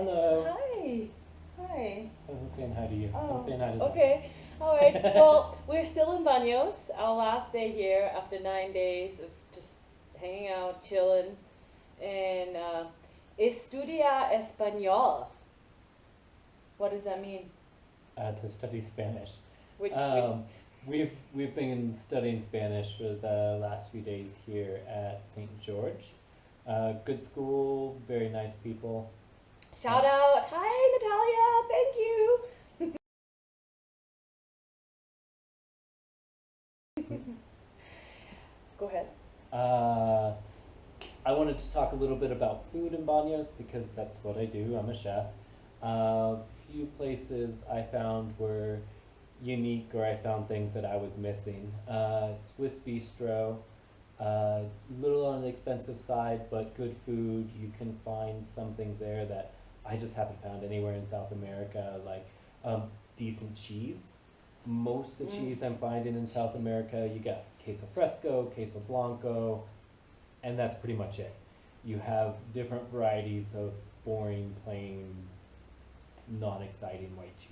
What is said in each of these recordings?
Hello. Hi. Hi. I wasn't saying hi to you. Oh, I'm saying hi to them. okay. All right. Well, we're still in Baños. Our last day here after 9 days of just hanging out, chilling, and estudia español. What does that mean? To study Spanish. Which We've been studying Spanish for the last few days here at St. George. Good school, very nice people. shout out. Hi, Natalia. Thank you. Go ahead. I wanted to talk a little bit about food in Baños because that's what I do. I'm a chef. A few places I found were unique, or I found things that I was missing. Swiss Bistro, little on the expensive side, but good food. You can find some things there that I just haven't found anywhere in South America, like decent cheese. Most of the cheese I'm finding in South America, you got queso fresco, queso blanco, and that's pretty much it. You have different varieties of boring, plain, non-exciting white cheese.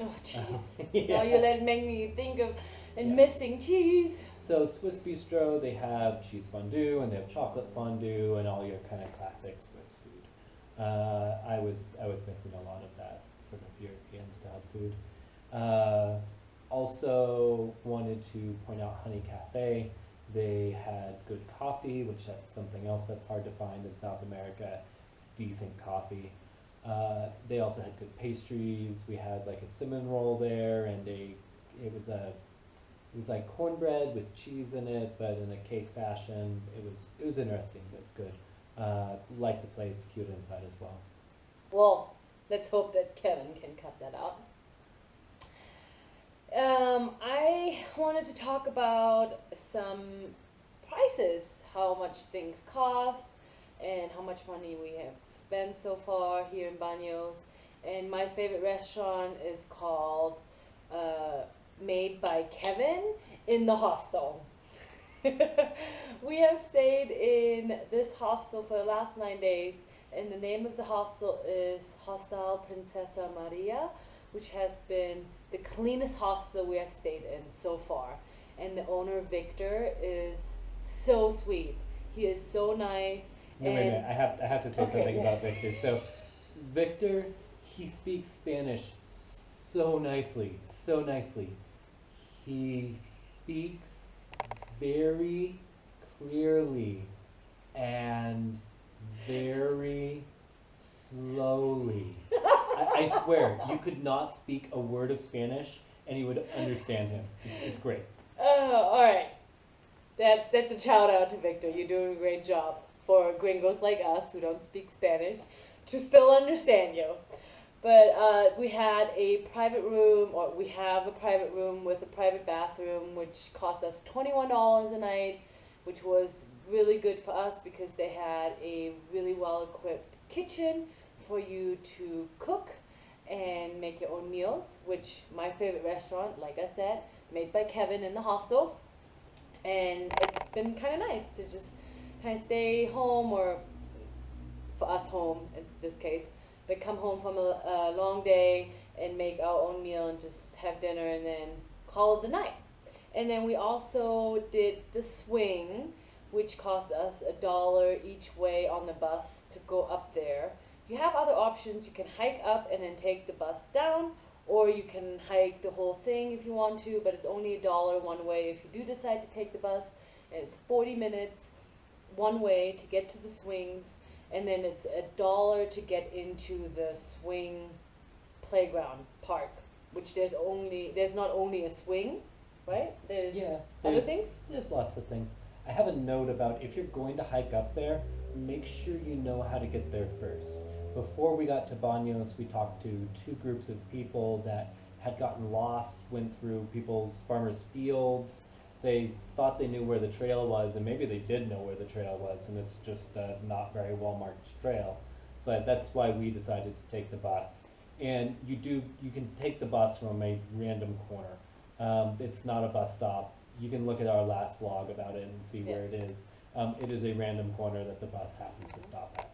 Oh, cheese. Yeah. Now you make me think of and Yeah. missing cheese. So Swiss Bistro, they have cheese fondue and they have chocolate fondue and all your kind of classic Swiss food. I was missing a lot of that sort of European style food. Also wanted to point out Honey Cafe. They had good coffee, which that's something else that's hard to find in South America. It's decent coffee. They also had good pastries. We had like a cinnamon roll there, and it was like cornbread with cheese in it, but in a cake fashion. It was interesting, but good. Like the place, cute inside as well. Well, let's hope that Kevin can cut that out. I wanted to talk about some prices, how much things cost, and how much money we have spent so far here in Baños. And my favorite restaurant is called Made by Kevin in the hostel. We have stayed in this hostel for the last 9 days, and the name of the hostel is Hostal Princesa Maria, which has been the cleanest hostel we have stayed in so far. And the owner, Victor, is so sweet. He is so nice. No, wait a minute. I have to say Okay. something about Victor. So, Victor, he speaks Spanish so nicely, so nicely. He speaks very clearly and very slowly. I swear, you could not speak a word of Spanish and you would understand him. It's great. All right. That's a shout out to Victor. You're doing a great job for gringos like us who don't speak Spanish to still understand you. But we had a private room, or we have a private room with a private bathroom, which cost us $21 a night, which was really good for us because they had a really well equipped kitchen for you to cook and make your own meals, which my favorite restaurant, like I said, made by Kevin in the hostel. And it's been kind of nice to just kind of stay home, or for us home in this case, but come home from a long day and make our own meal and just have dinner and then call it the night. And then we also did the swing, which cost us $1 each way on the bus to go up there. You have other options. You can hike up and then take the bus down, or you can hike the whole thing if you want to, but it's only $1 one way if you do decide to take the bus. And it's 40 minutes one way to get to the swings, and then it's $1 to get into the swing playground park, which there's not only a swing, right? There's other things. There's lots of things. I have a note about if you're going to hike up there, make sure you know how to get there first. Before we got to Baños, we talked to two groups of people that had gotten lost, went through people's farmers' fields. They thought they knew where the trail was, and maybe they did know where the trail was, and it's just a not very well marked trail. But that's why we decided to take the bus. And you can take the bus from a random corner. It's not a bus stop. You can look at our last vlog about it and see where it is. It is a random corner that the bus happens to stop at.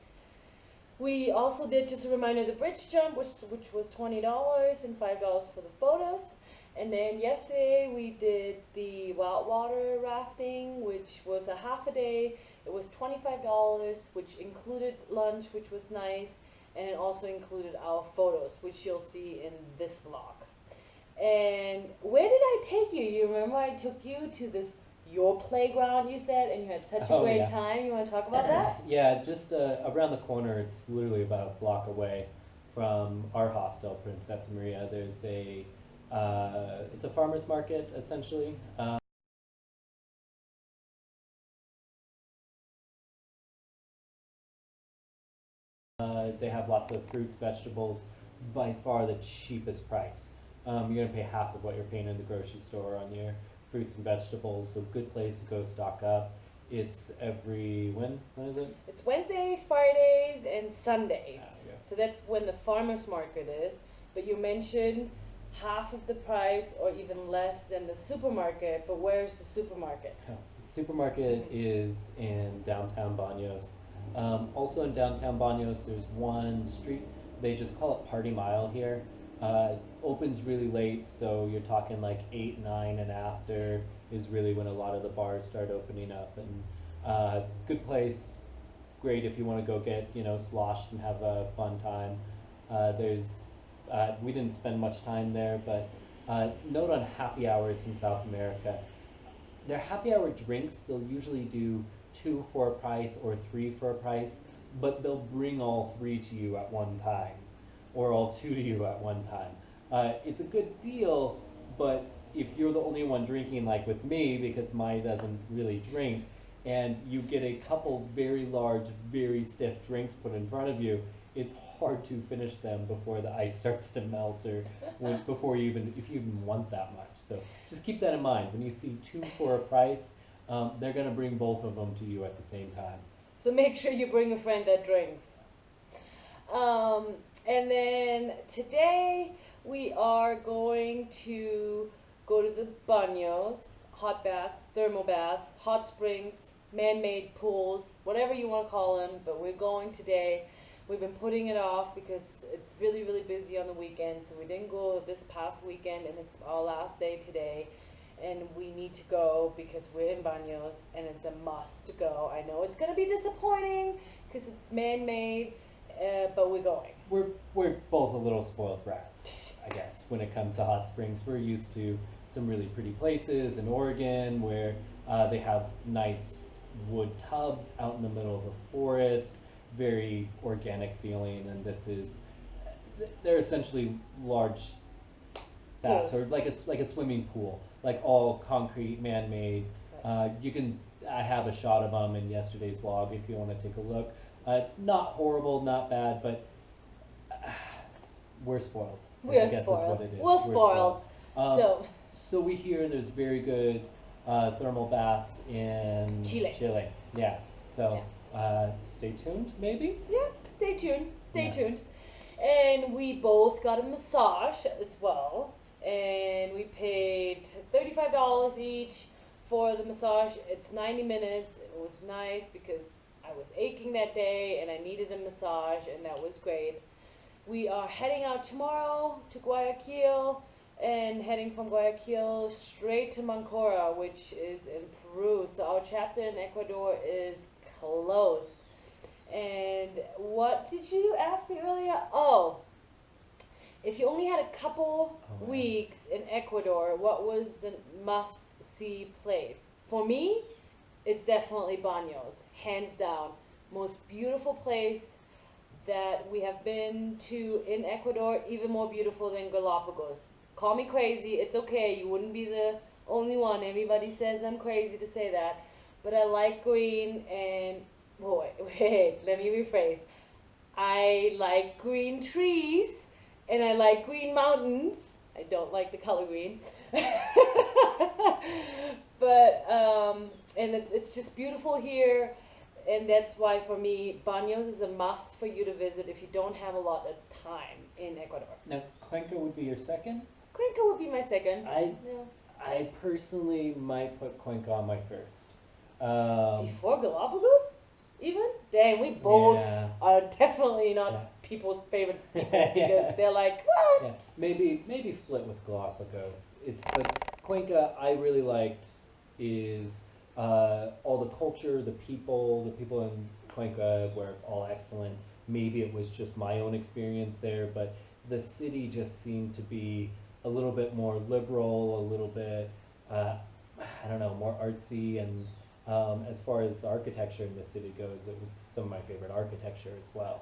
We also did, just a reminder, the bridge jump, which was $20 and $5 for the photos. And then yesterday we did the wild water rafting, which was a half a day. It was $25, which included lunch, which was nice, and it also included our photos, which you'll see in this vlog. And where did I take you? You remember I took you to your playground, you said, and you had such a great time. You want to talk about that? Yeah, just around the corner. It's literally about a block away from our hostel, Princesa Maria. There's it's a farmer's market, essentially. They have lots of fruits, vegetables, by far the cheapest price. You're gonna pay half of what you're paying in the grocery store on your fruits and vegetables, so good place to go stock up. It's when is it? It's Wednesday, Fridays, and Sundays. Yeah. So that's when the farmer's market is. But you mentioned half of the price or even less than the supermarket, but where's the supermarket? The supermarket is in downtown Baños. Also in downtown Baños, there's one street, they just call it Party Mile here. Opens really late, so you're talking like 8, 9, and after is really when a lot of the bars start opening up. And good place, great if you want to go get sloshed and have a fun time. We didn't spend much time there, but note on happy hours in South America. Their happy hour drinks, they'll usually do 2 for a price or 3 for a price, but they'll bring all 3 to you at one time, or all 2 to you at one time. It's a good deal, but if you're the only one drinking, like with me, because Mai doesn't really drink, and you get a couple very large, very stiff drinks put in front of you, it's hard to finish them before the ice starts to melt, or if you even want that much. So just keep that in mind. When you see 2 for a price, they're gonna bring both of them to you at the same time. So make sure you bring a friend that drinks. And then today we are going to go to the baños, hot bath, thermal bath, hot springs, man-made pools, whatever you want to call them, but we're going today. We've been putting it off because it's really, really busy on the weekend, so we didn't go this past weekend, and it's our last day today, and we need to go because we're in Baños, and it's a must go. I know it's going to be disappointing because it's man-made, but we're going. We're both a little spoiled brats, I guess, when it comes to hot springs. We're used to some really pretty places in Oregon where they have nice wood tubs out in the middle of a forest, very organic feeling, and they're essentially large baths, or like a swimming pool, like all concrete, man-made. I have a shot of them in yesterday's vlog if you want to take a look. Not horrible, not bad, but we're spoiled. We're spoiled. We're spoiled. So we hear there's very good thermal baths in Chile. Yeah. So stay tuned, maybe? Yeah, stay tuned. Stay tuned. And we both got a massage as well. And we paid $35 each for the massage. It's 90 minutes. It was nice because I was aching that day and I needed a massage, and that was great. We are heading out tomorrow to Guayaquil, and heading from Guayaquil straight to Mancora, which is in Peru. So our chapter in Ecuador is closed. And what did you ask me earlier? Oh, if you only had a couple weeks in Ecuador, what was the must-see place? For me, it's definitely Baños, hands down. Most beautiful place that we have been to in Ecuador, even more beautiful than Galapagos. Call me crazy, it's okay, you wouldn't be the only one. Everybody says I'm crazy to say that, but I like green and, wait, let me rephrase. I like green trees and I like green mountains. I don't like the color green. But, and it's just beautiful here, and that's why for me, Baños is a must for you to visit if you don't have a lot of time in Ecuador. Now, Cuenca would be your second? Cuenca would be my second. I personally might put Cuenca on my first. Before Galapagos? even? Dang, we both Yeah. are definitely not Yeah. people's favorite people Yeah. because they're like, what? Yeah, maybe split with Galapagos. But Cuenca I really liked is all the culture, the people in Cuenca were all excellent. Maybe it was just my own experience there, but the city just seemed to be a little bit more liberal, a little bit I don't know, more artsy, and as far as the architecture in the city goes, it was some of my favorite architecture as well.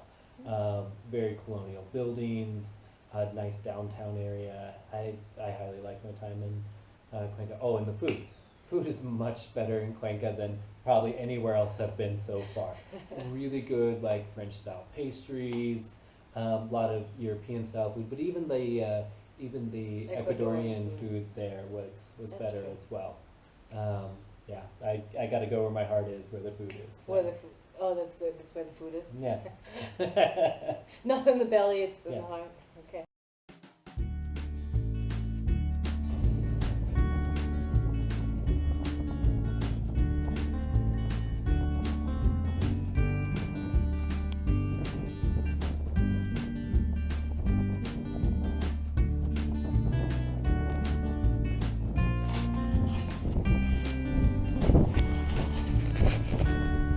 Very colonial buildings, a nice downtown area. I highly like my time in Cuenca. Oh, and the food. Food is much better in Cuenca than probably anywhere else I've been so far. Really good, like French style pastries, a lot of European style food, but even the Ecuadorian food there was That's better true. as well. Yeah, I got to go where my heart is, where the food is. Where the food? Oh, that's where the food is. Yeah. Not in the belly, it's in Yeah. the heart. Okay.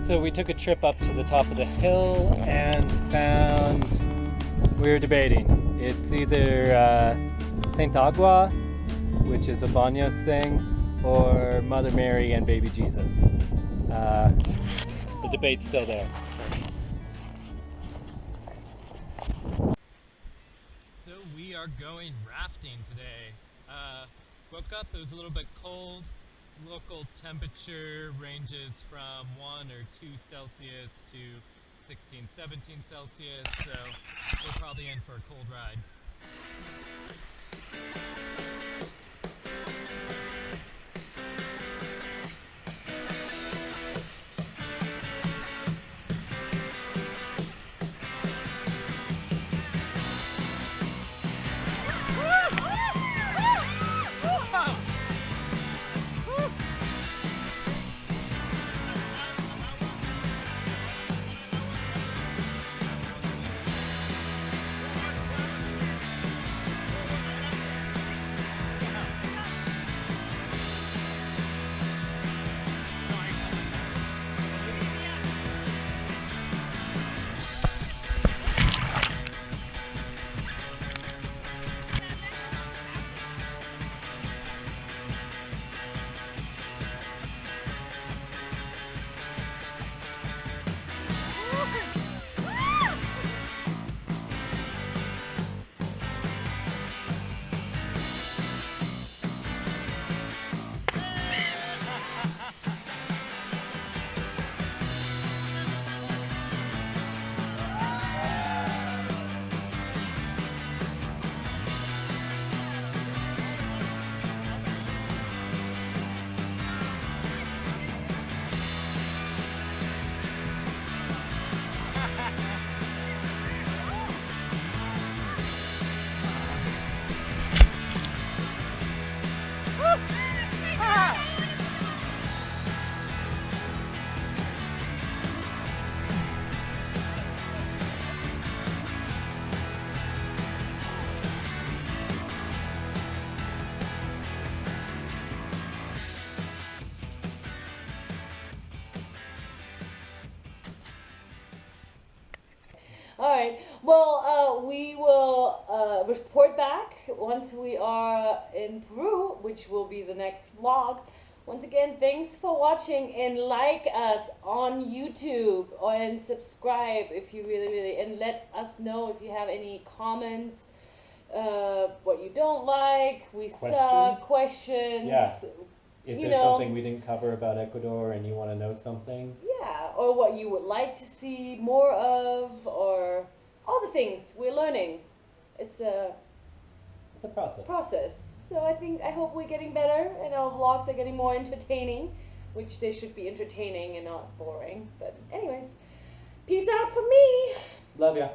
So we took a trip up to the top of the hill and found, we were debating, it's either Saint Agua, which is a Baños thing, or Mother Mary and Baby Jesus. The debate's still there. So we are going rafting today. Woke up, it was a little bit cold. Local temperature ranges from 1 or 2 Celsius to 16, 17 Celsius, so we're probably in for a cold ride. All right. Well, we will report back once we are in Peru, which will be the next vlog. Once again, thanks for watching, and like us on YouTube and subscribe if you really, and let us know if you have any comments, what you don't like, we suck, questions. Yeah. If You there's know. something we didn't cover about Ecuador and you want to know something, Yeah, or what you would like to see more of, or all the things we're learning. It's a it's a process. process. So I hope we're getting better and our vlogs are getting more entertaining, which they should be entertaining and not boring. But anyways, peace out from me. Love ya.